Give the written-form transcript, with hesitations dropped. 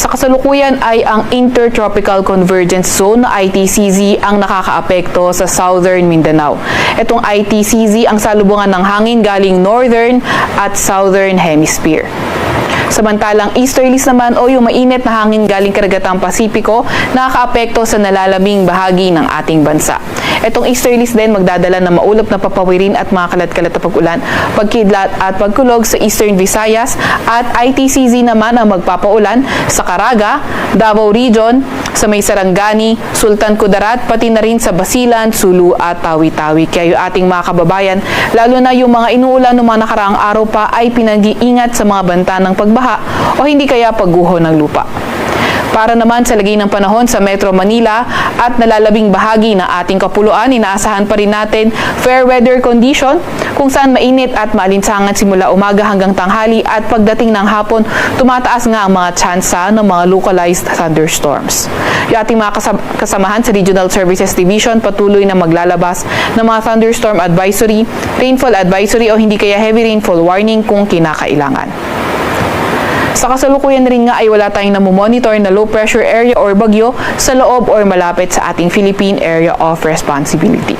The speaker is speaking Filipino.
Sa kasalukuyan ay ang Intertropical Convergence Zone na ITCZ ang nakakaapekto sa Southern Mindanao. Itong ITCZ ang salubungan ng hangin galing Northern at Southern Hemisphere. Samantalang easterlies naman o yung mainit na hangin galing karagatang Pasipiko nakakaapekto sa nalalaming bahagi ng ating bansa. Itong easterlies din magdadala ng maulap na papawirin at mga kalat-kalat na pag-ulan, pagkidlat at pagkulog sa Eastern Visayas at ITCZ naman ang magpapaulan sa Caraga, Davao Region, sa may Sarangani, Sultan Kudarat, pati na rin sa Basilan, Sulu at Tawi-Tawi. Kaya yung ating mga kababayan, lalo na yung mga inuulan ng mga nakaraang araw pa ay pinag-iingat sa mga banta ng pagbaha o hindi kaya pagguho ng lupa. Para naman sa lagay ng panahon sa Metro Manila at nalalabing bahagi ng ating kapuluan, inaasahan pa rin natin fair weather condition kung saan mainit at maalinsangan simula umaga hanggang tanghali at pagdating ng hapon, tumataas nga ang mga tsansa ng mga localized thunderstorms. Yung ating mga kasamahan sa Regional Services Division patuloy na maglalabas ng mga thunderstorm advisory, rainfall advisory o hindi kaya heavy rainfall warning kung kinakailangan. Sa kasalukuyan rin nga ay wala tayong namomonitor na low pressure area or bagyo sa loob or malapit sa ating Philippine Area of Responsibility.